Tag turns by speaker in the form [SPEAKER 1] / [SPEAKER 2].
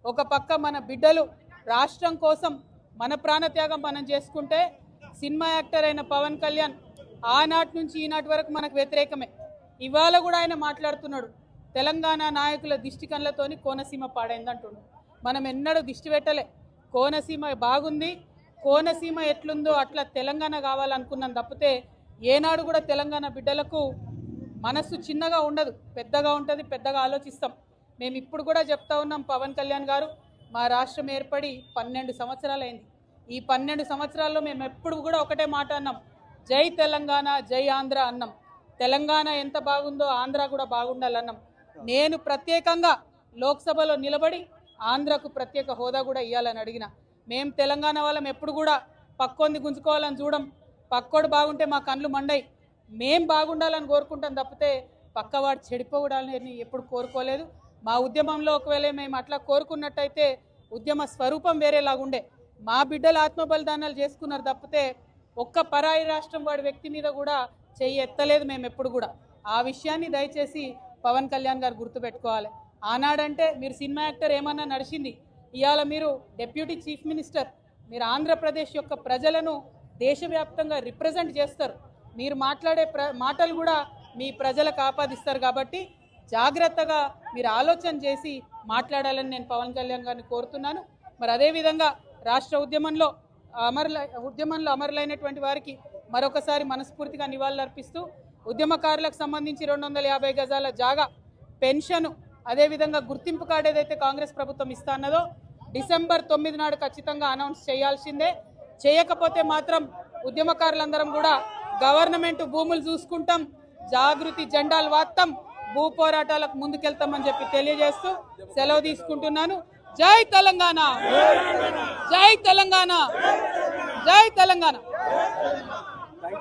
[SPEAKER 1] ఒక పక్క మన బిడ్డలు రాష్ట్రం కోసం మన ప్రాణత్యాగం మనం చేసుకుంటే సినిమా యాక్టర్ అయిన పవన్ కళ్యాణ్ ఆనాటి నుంచి ఈనాటి వరకు మనకు వ్యతిరేకమే. ఇవాళ కూడా ఆయన మాట్లాడుతున్నాడు, తెలంగాణ నాయకుల దిష్టి కళ్ళతోని కోనసీమ పాడైందంటున్నాడు. మనం ఎన్నడూ దిష్టి పెట్టలే. కోనసీమ బాగుంది, కోనసీమ ఎట్లుందో అట్లా తెలంగాణ కావాలనుకున్నాం తప్పితే ఏనాడు కూడా తెలంగాణ బిడ్డలకు మనస్సు చిన్నగా ఉండదు, పెద్దగా ఉంటుంది, పెద్దగా ఆలోచిస్తాం. మేము ఇప్పుడు కూడా చెప్తా ఉన్నాం, పవన్ కళ్యాణ్ గారు మా రాష్ట్రం ఏర్పడి 12 సంవత్సరాలైంది. ఈ 12 సంవత్సరాల్లో మేము ఎప్పుడు కూడా ఒకటే మాట అన్నాం, జై తెలంగాణ జై ఆంధ్ర అన్నాం. తెలంగాణ ఎంత బాగుందో ఆంధ్ర కూడా బాగుండాలన్నాం. నేను ప్రత్యేకంగా లోక్సభలో నిలబడి ఆంధ్రకు ప్రత్యేక హోదా కూడా ఇవ్వాలని అడిగిన. మేము తెలంగాణ వాళ్ళం ఎప్పుడు కూడా పక్కోంది గుంజుకోవాలని చూడం, పక్కోడు బాగుంటే మా కళ్ళు మండయి. మేం బాగుండాలని కోరుకుంటాం తప్పితే పక్కవాడు చెడిపోవడాలని ఎప్పుడు కోరుకోలేదు. మా ఉద్యమంలో ఒకవేళ మేము అట్లా కోరుకున్నట్టయితే ఉద్యమ స్వరూపం వేరేలాగుండే. మా బిడ్డలు ఆత్మబలిదానాలు చేసుకున్నారు తప్పితే ఒక్క పరాయి రాష్ట్రం వాడి వ్యక్తి మీద కూడా చెయ్యి ఎత్తలేదు మేము ఎప్పుడు కూడా. ఆ విషయాన్ని దయచేసి పవన్ కళ్యాణ్ గారు గుర్తుపెట్టుకోవాలి. ఆనాడంటే మీరు సినిమా యాక్టర్ ఏమన్నా నడిచింది, ఇవాళ మీరు డిప్యూటీ చీఫ్ మినిస్టర్, మీరు ఆంధ్రప్రదేశ్ యొక్క ప్రజలను దేశవ్యాప్తంగా రిప్రజెంట్ చేస్తారు. మీరు మాట్లాడే మాటలు కూడా మీ ప్రజలకు ఆపాదిస్తారు. కాబట్టి జాగ్రత్తగా మీరు ఆలోచన చేసి మాట్లాడాలని నేను పవన్ కళ్యాణ్ గారిని కోరుతున్నాను. మరి అదేవిధంగా రాష్ట్ర ఉద్యమంలో అమరులైనటువంటి వారికి మరొకసారి మనస్ఫూర్తిగా నివాళులర్పిస్తూ ఉద్యమకారులకు సంబంధించి 250 గజాల జాగా, పెన్షను, అదేవిధంగా గుర్తింపు కార్డు ఏదైతే కాంగ్రెస్ ప్రభుత్వం ఇస్తా అన్నదో డిసెంబర్ 9 నాడు ఖచ్చితంగా అనౌన్స్ చేయాల్సిందే. చేయకపోతే మాత్రం ఉద్యమకారులందరం కూడా గవర్నమెంట్ భూములు చూసుకుంటాం, జాగృతి జెండాలు వాత్తాం, భూ పోరాటాలకు ముందుకెళ్తామని చెప్పి తెలియజేస్తూ సెలవు తీసుకుంటున్నాను. జై తెలంగాణ, జై తెలంగాణ, జై తెలంగాణ.